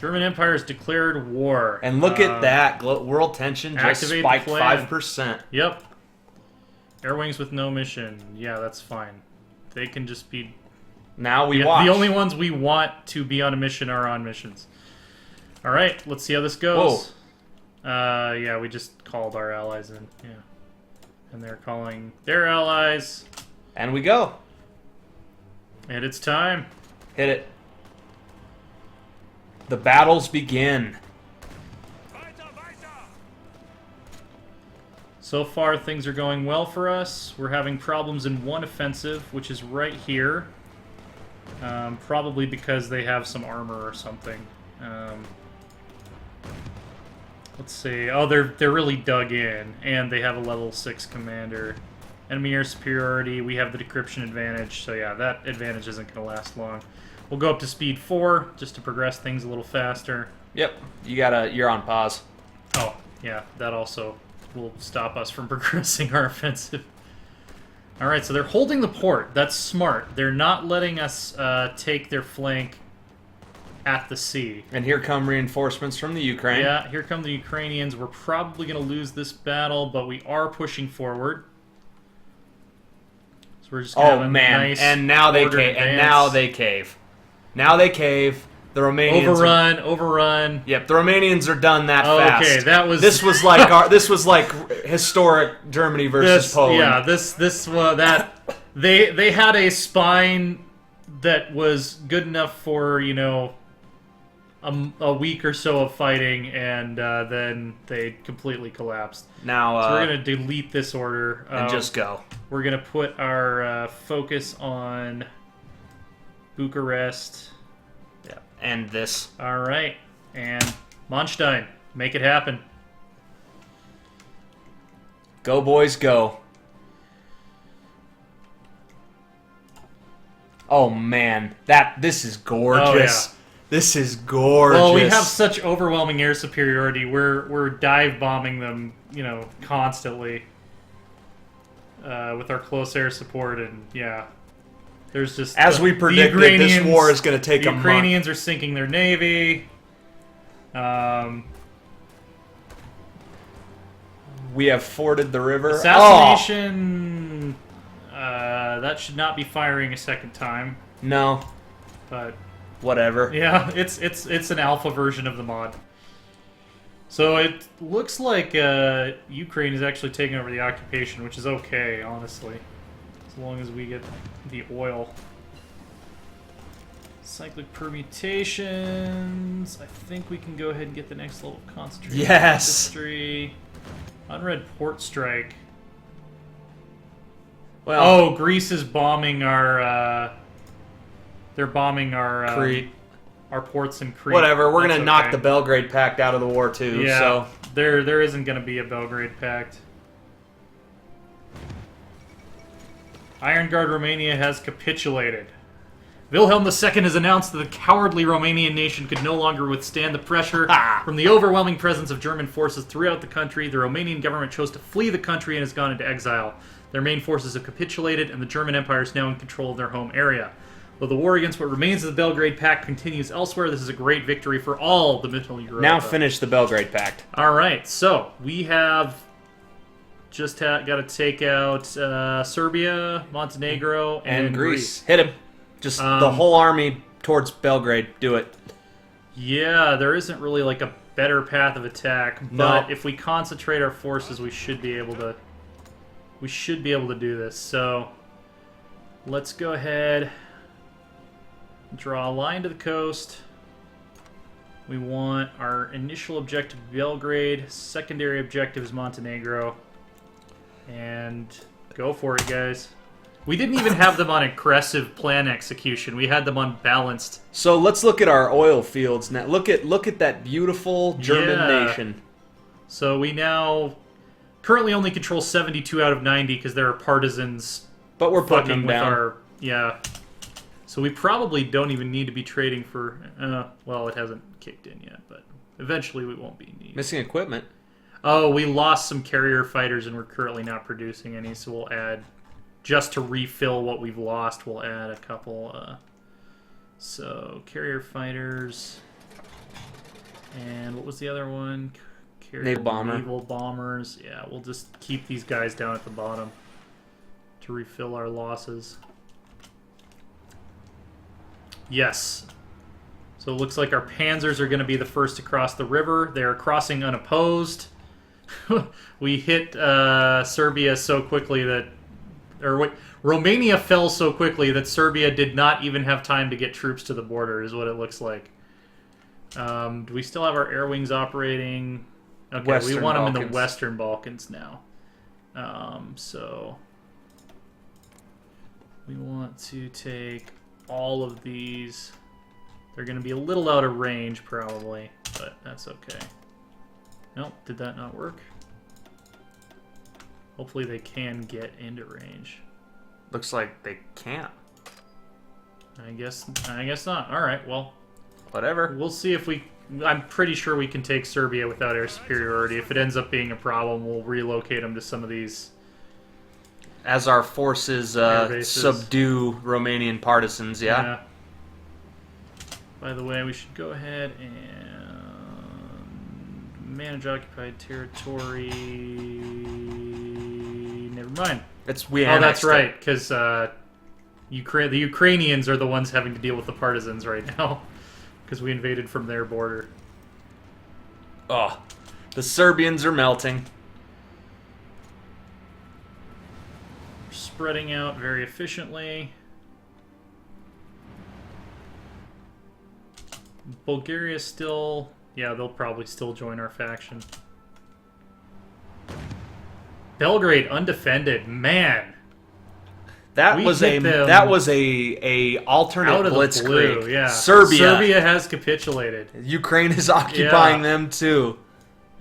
German Empire has declared war. And look at that. World tension just spiked 5%. Yep. Air wings with no mission. Yeah, that's fine. They can just be... Now we watch. The only ones we want to be on a mission are on missions. Alright, let's see how this goes. Whoa. Yeah, we just called our allies in. Yeah. And they're calling their allies. And we go. And it's time. Hit it. The battles begin. So far, things are going well for us. We're having problems in one offensive, which is right here. Probably because they have some armor or something. Let's see. Oh, they're really dug in, and they have a level 6 commander. Enemy air superiority. We have the decryption advantage, so yeah, that advantage isn't going to last long. We'll go up to speed 4 just to progress things a little faster. Yep, you're on pause. Oh, yeah, that also will stop us from progressing our offensive. Alright, so they're holding the port. That's smart. They're not letting us take their flank at the sea. And here come reinforcements from the Ukraine. Yeah, here come the Ukrainians. We're probably going to lose this battle, but we are pushing forward. So we're just going to have a nice and now they cave. And now they cave. Now they cave. The Romanians overrun. Yep, the Romanians are done that fast. Okay, that was. This was like this was like historic Germany versus Poland. Yeah, they had a spine that was good enough for a week or so of fighting, and then they completely collapsed. Now so we're gonna delete this order and just go. We're gonna put our focus on Bucharest. Yeah, and this. All right, and Manstein, make it happen. Go, boys, go. Oh man, this is gorgeous. Oh, yeah. This is gorgeous. Well, we have such overwhelming air superiority. We're dive bombing them, constantly with our close air support, and yeah, there's just as we predicted, this war is going to take a month. The Ukrainians are sinking their navy. We have forded the river. Assassination. That should not be firing a second time. No, but whatever. Yeah, it's an alpha version of the mod. So it looks like Ukraine is actually taking over the occupation, which is okay, honestly, as long as we get the oil. Cyclic permutations. I think we can go ahead and get the next level of concentration. Yes. Industry. Unread port strike. Well, oh, Greece is bombing our. They're bombing our Crete. Our ports in Crete. Whatever. We're gonna knock the Belgrade Pact out of the war too. Yeah. So there isn't gonna be a Belgrade Pact. Iron Guard Romania has capitulated. Wilhelm II has announced that the cowardly Romanian nation could no longer withstand the pressure from the overwhelming presence of German forces throughout the country. The Romanian government chose to flee the country and has gone into exile. Their main forces have capitulated, and the German Empire is now in control of their home area. Though the war against what remains of the Belgrade Pact continues elsewhere, this is a great victory for all the Middle Europe. Now finish the Belgrade Pact. All right, so we have just got to take out Serbia, Montenegro, and Greece. Hit him. Just the whole army towards Belgrade. Do it. Yeah, there isn't really like a better path of attack, but if we concentrate our forces, we should be able to. We should be able to do this. So let's go ahead. Draw a line to the coast. We want our initial objective Belgrade. Secondary objective is Montenegro. And go for it, guys. We didn't even have them on aggressive plan execution. We had them on balanced. So let's look at our oil fields now. Look at that beautiful German nation. So we now currently only control 72 out of 90 because there are partisans. But we're putting them down. So we probably don't even need to be trading for. Well, it hasn't kicked in yet, but eventually we won't be needing. Missing equipment. Oh, we lost some carrier fighters and we're currently not producing any, so we'll add. Just to refill what we've lost, we'll add a couple. So, carrier fighters. And what was the other one? Naval bombers. Yeah, we'll just keep these guys down at the bottom to refill our losses. Yes. So it looks like our panzers are going to be the first to cross the river. They're crossing unopposed. We hit Serbia so quickly that... Or wait, Romania fell so quickly that Serbia did not even have time to get troops to the border, is what it looks like. Do we still have our air wings operating? Okay, we want them in the Western Balkans now. So we want to take all of these. They're going to be a little out of range, probably, but that's okay. Nope, did that not work? Hopefully they can get into range. Looks like they can't. I guess not. All right, well, whatever. We'll see if we... I'm pretty sure we can take Serbia without air superiority. If it ends up being a problem, we'll relocate them to some of these... As our forces subdue Romanian partisans, yeah? By the way, we should go ahead and manage occupied territory. Never mind. That's right, because the Ukrainians are the ones having to deal with the partisans right now, because we invaded from their border. Oh, the Serbians are melting. We're spreading out very efficiently. Bulgaria still... Yeah, they'll probably still join our faction. Belgrade undefended. Man. That was a alternate blitzkrieg. Yeah. Serbia has capitulated. Ukraine is occupying them too.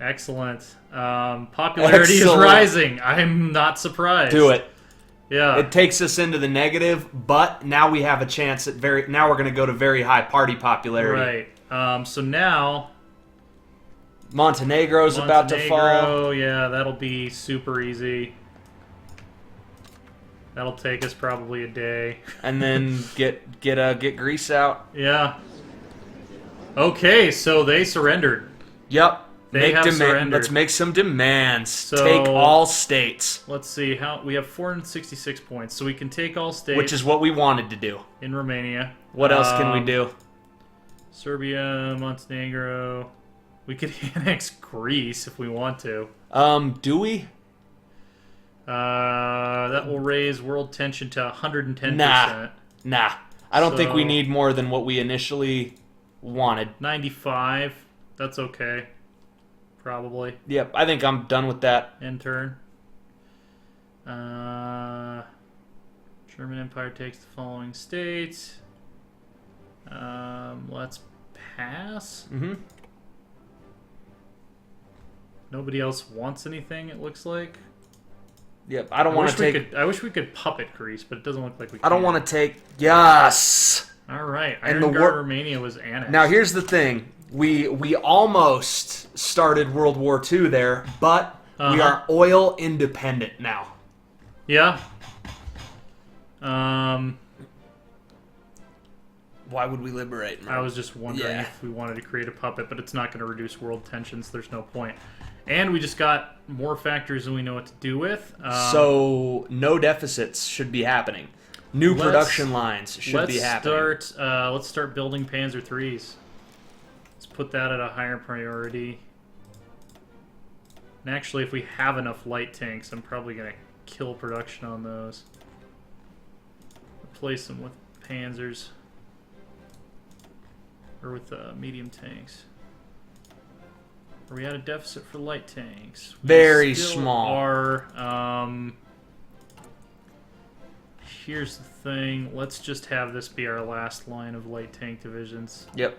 Excellent. Popularity is rising. I'm not surprised. Do it. Yeah. It takes us into the negative, but now we have a chance at now we're going to go to very high party popularity. Right. So now Montenegro's about to fall. Oh yeah, that'll be super easy. That'll take us probably a day. And then get Greece out. Yeah. Okay, so they surrendered. Yep. They have surrendered. Let's make some demands. So, take all states. Let's see how we have 466 points, so we can take all states. Which is what we wanted to do in Romania. What else can we do? Serbia, Montenegro. We could annex Greece if we want to. Do we? That will raise world tension to 110%. Nah. I don't think we need more than what we initially wanted. 95. That's okay. Probably. Yep, I think I'm done with that. End turn. German Empire takes the following states. Let's pass. Mm-hmm. Nobody else wants anything, it looks like. Yep, I don't want to take... I wish we could puppet Greece, but it doesn't look like we can. I don't want to take... Yes! All right, Iron Guard Romania was annexed. Now, here's the thing. We almost started World War II there, but we are oil independent now. Yeah. Why would we liberate? I was just wondering if we wanted to create a puppet, but it's not going to reduce world tensions. There's no point. And we just got more factories than we know what to do with. So no deficits should be happening. New production lines should be happening. Let's start building Panzer IIIs. Let's put that at a higher priority. And actually, if we have enough light tanks, I'm probably going to kill production on those. Replace them with Panzers. Or with medium tanks. Are we at a deficit for light tanks? Very small. Here's the thing. Let's just have this be our last line of light tank divisions. Yep.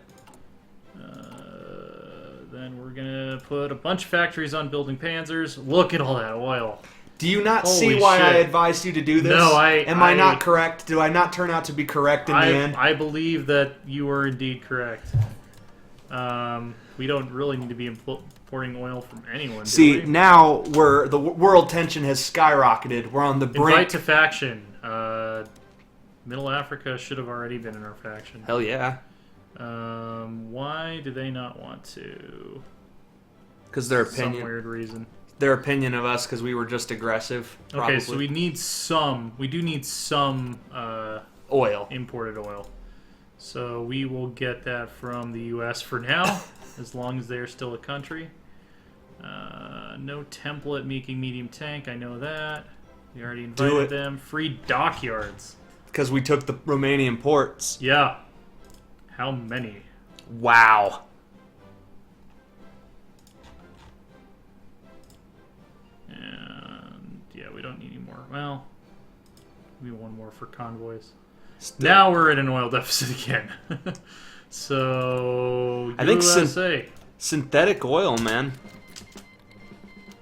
Then we're going to put a bunch of factories on building Panzers. Look at all that oil. Do you not see why I advised you to do this? No, Am I not correct? Do I not turn out to be correct in the end? I believe that you were indeed correct. We don't really need to be importing oil from anyone. See, now the world tension has skyrocketed. We're on the brink. Invite to faction. Middle Africa should have already been in our faction. Hell yeah. Why do they not want to? Because their Some opinion. weird reason. Their opinion of us because we were just aggressive. Probably. Okay, so we need some. We do need some oil. imported oil. So we will get that from the U.S. for now, as long as they're still a country. No template making medium tank. I know that. We already invited them. Free dockyards. Because we took the Romanian ports. Yeah. How many? Wow. And yeah, we don't need any more. Well, we need one more for convoys. Still. Now we're in an oil deficit again. So I think USA. Synthetic oil, man.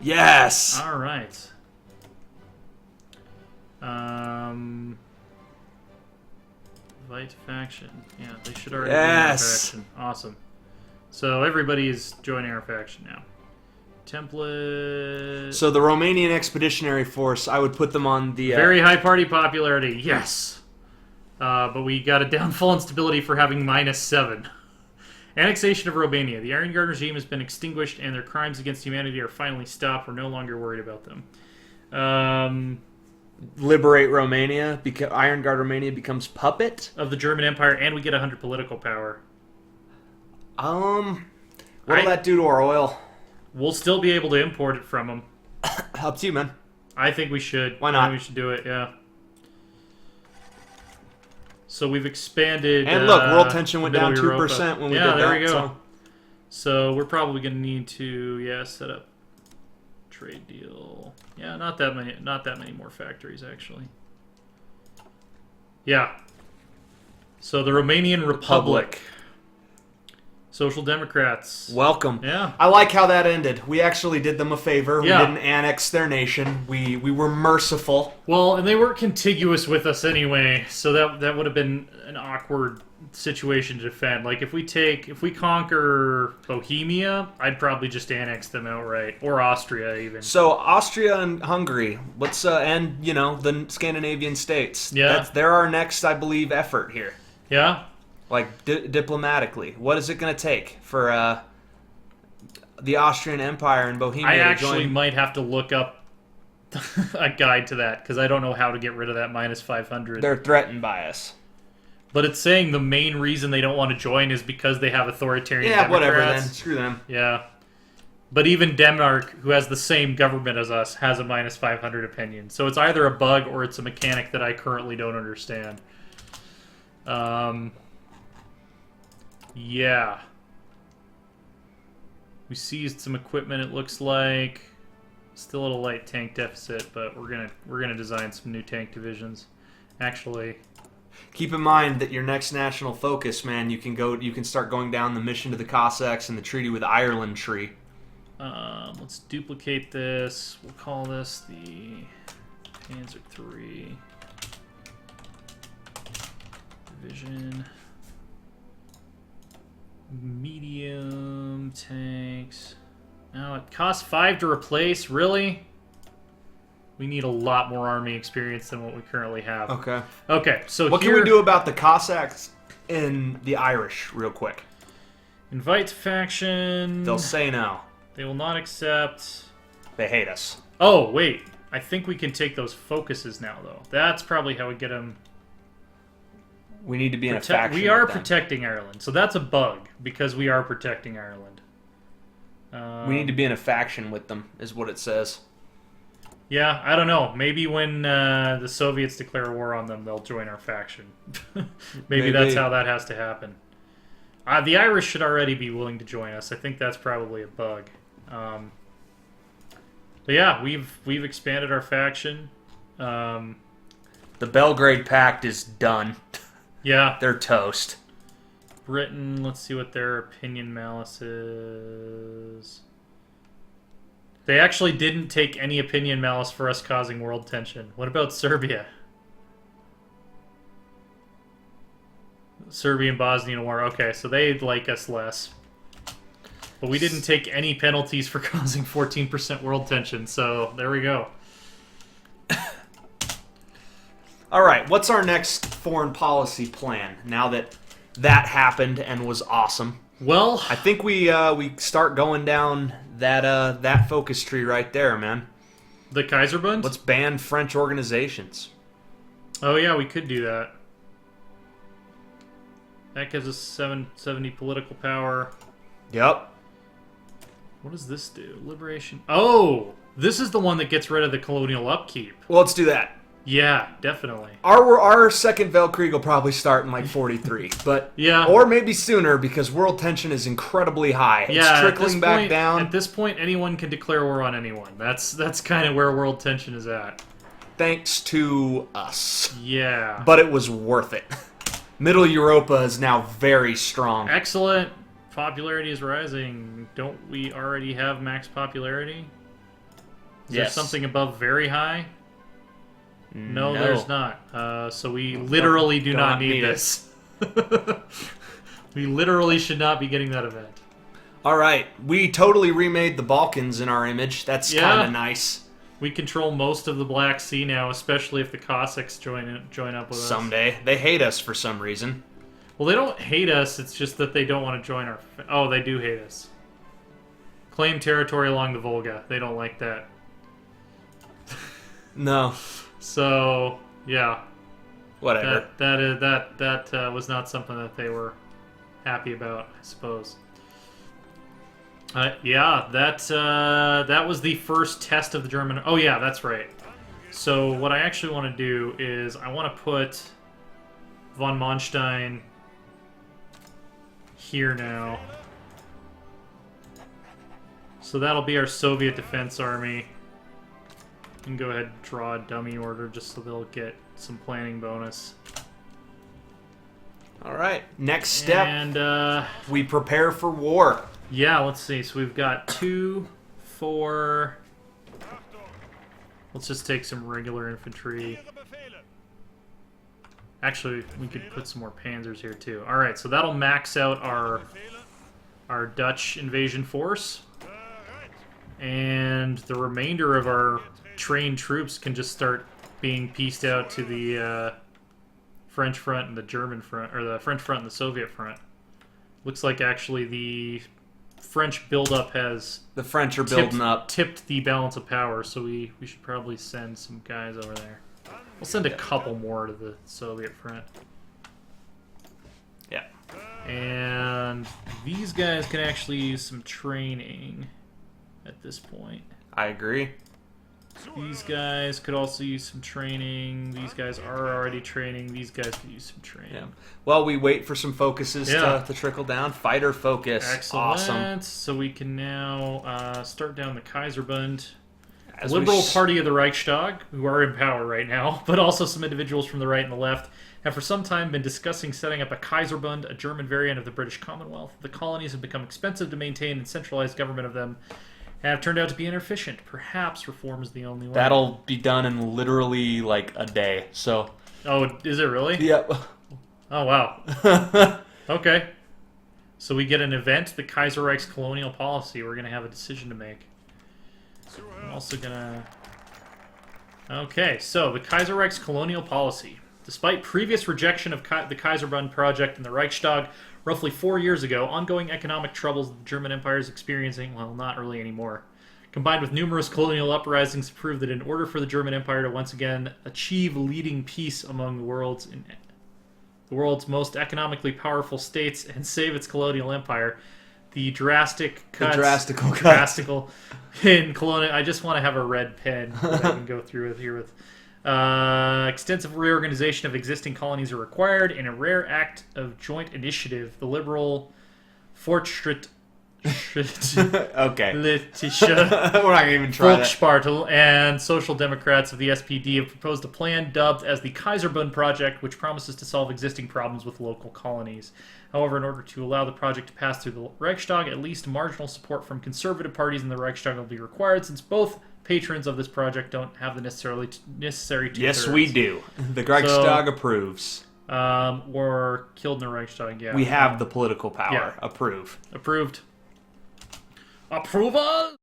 Yes. All right. Invite faction. Yeah, they should already be in our faction. Awesome. So everybody is joining our faction now. Template. So the Romanian Expeditionary Force, I would put them on the... Very high party popularity. Yes. But we got a downfall in stability for having -7. Annexation of Romania. The Iron Guard regime has been extinguished and their crimes against humanity are finally stopped. We're no longer worried about them. Liberate Romania. Iron Guard Romania becomes puppet Of the German Empire, and we get 100 political power. What'll that do to our oil? We'll still be able to import it from them. Up to you, man. I think we should. Why not? I think we should do it, yeah. So we've expanded. And look, world tension went down Middle 2% Europa. when we yeah, did that. there we go. So. So we're probably going to need to, set up trade deal. Yeah, not that many more factories actually. Yeah. So the Romanian Republic. Social Democrats. Welcome. Yeah. I like how that ended. We actually did them a favor. Yeah. We didn't annex their nation. We were merciful. Well, and they weren't contiguous with us anyway, so that would have been an awkward situation to defend. Like if we conquer Bohemia, I'd probably just annex them outright, or Austria even. So Austria and Hungary, and the Scandinavian states. Yeah. They're our next, I believe, effort here. Yeah. Like diplomatically, what is it going to take for the Austrian Empire and Bohemia I to actually join? might have to look up a guide to that because I don't know how to get rid of that -500. They're threatened by us. But it's saying the main reason they don't want to join is because they have authoritarian Yeah, Democrats. whatever then. Screw them. Yeah. But even Denmark, who has the same government as us, has a -500 opinion. So it's either a bug or it's a mechanic that I currently don't understand. Yeah. We seized some equipment, it looks like. Still at a light tank deficit, but we're gonna design some new tank divisions. Actually, keep in mind that your next national focus, man, you can start going down the mission to the Cossacks and the treaty with Ireland tree. let's duplicate this. We'll call this the Panzer III division. Medium tanks. Now it costs 5 to replace. Really? We need a lot more army experience than what we currently have. Okay. Okay, so what can we do about the Cossacks and the Irish, real quick? Invite faction. They'll say no. They will not accept. They hate us. Oh, wait. I think we can take those focuses now, though. That's probably how we get them. We need to be in a faction. We are with them. protecting Ireland, so that's a bug because we are protecting Ireland. We need to be in a faction with them, is what it says. Yeah, I don't know. Maybe when the Soviets declare war on them, they'll join our faction. Maybe that's how that has to happen. The Irish should already be willing to join us. I think that's probably a bug. But yeah, we've expanded our faction. The Belgrade Pact is done. Yeah. They're toast. Britain, let's see what their opinion malice is. They actually didn't take any opinion malice for us causing world tension. What about Serbia? Serbian Bosnian War. Okay, so they like us less. But we didn't take any penalties for causing 14% world tension, so there we go. All right, what's our next foreign policy plan now that that happened and was awesome. Well, I think we start going down that focus tree right there, man. the Kaiserbund? Let's ban French organizations. Oh yeah, we could do that. That gives us 770 political power. Yep. What does this do? Liberation. Oh! This is the one that gets rid of the colonial upkeep. Well, let's do that. Yeah, definitely. Our second Weltkrieg will probably start in like 43, but Yeah. or maybe sooner because world tension is incredibly high. Yeah, It's trickling back down. At this point, anyone can declare war on anyone. That's kind of where world tension is at. Thanks to us. Yeah. But it was worth it. Middle Europa is now very strong. Excellent. Popularity is rising. Don't we already have max popularity? Is there something above very high? No, there's not. So we literally do not need this. We literally should not be getting that event. All right, we totally remade the Balkans in our image. That's kind of nice. We control most of the Black Sea now, especially if the Cossacks join up with us. Someday. They hate us for some reason. Well, they don't hate us. It's just that they don't want to join our... Oh, they do hate us. Claim territory along the Volga. They don't like that. No. So, yeah. Whatever. That was not something that they were happy about, I suppose. Yeah, that was the first test of the German... Oh, yeah, that's right. So what I actually want to do is I want to put von Manstein here now. So that'll be our Soviet Defense Army. You can go ahead and draw a dummy order just so they'll get some planning bonus. All right, next step. And we prepare for war. Yeah, let's see. So we've got 2, 4... Let's just take some regular infantry. Actually, we could put some more panzers here too. All right, so that'll max out our Dutch invasion force. And the remainder of our trained troops can just start being pieced out to the French front and the German front, or the French front and the Soviet front. Looks like actually the French buildup has... The French are building up. Tipped the balance of power, so we should probably send some guys over there. We'll send a couple more to the Soviet front. Yeah. And these guys can actually use some training at this point. I agree. These guys could also use some training. These guys are already training. These guys could use some training. Yeah. Well, we wait for some focuses to trickle down. Fighter focus. Excellent. Awesome. So we can now start down the Kaiserbund. As Liberal Party of the Reichstag, who are in power right now, but also some individuals from the right and the left, have for some time been discussing setting up a Kaiserbund, a German variant of the British Commonwealth. The colonies have become expensive to maintain, and centralized government of them have turned out to be inefficient. Perhaps reform is the only way. That'll be done in literally like a day. So. Oh, is it really? Yep. Oh, wow. Okay. So we get an event, the Kaiserreich's colonial policy. We're going to have a decision to make. I'm also going to... Okay, so the Kaiserreich's colonial policy. Despite previous rejection of the Kaiserbund project in the Reichstag roughly 4 years ago, ongoing economic troubles the German Empire is experiencing, well, not really anymore, combined with numerous colonial uprisings, prove that in order for the German Empire to once again achieve leading peace among the world's most economically powerful states and save its colonial empire, the drastic cuts... drastical in colonial... I just want to have a red pen that I can go through with here with... extensive reorganization of existing colonies are required. In a rare act of joint initiative, the liberal Fortschritt... Okay. We're not going to even try that. Volkspartei and Social Democrats of the SPD have proposed a plan dubbed as the Kaiserbund Project, which promises to solve existing problems with local colonies. However, in order to allow the project to pass through the Reichstag, at least marginal support from conservative parties in the Reichstag will be required, since both patrons of this project don't have the necessary two-thirds. Yes, we do. The Reichstag approves. Or killed in the Reichstag, yeah. We have the political power. Yeah. Approve. Approved. Approval!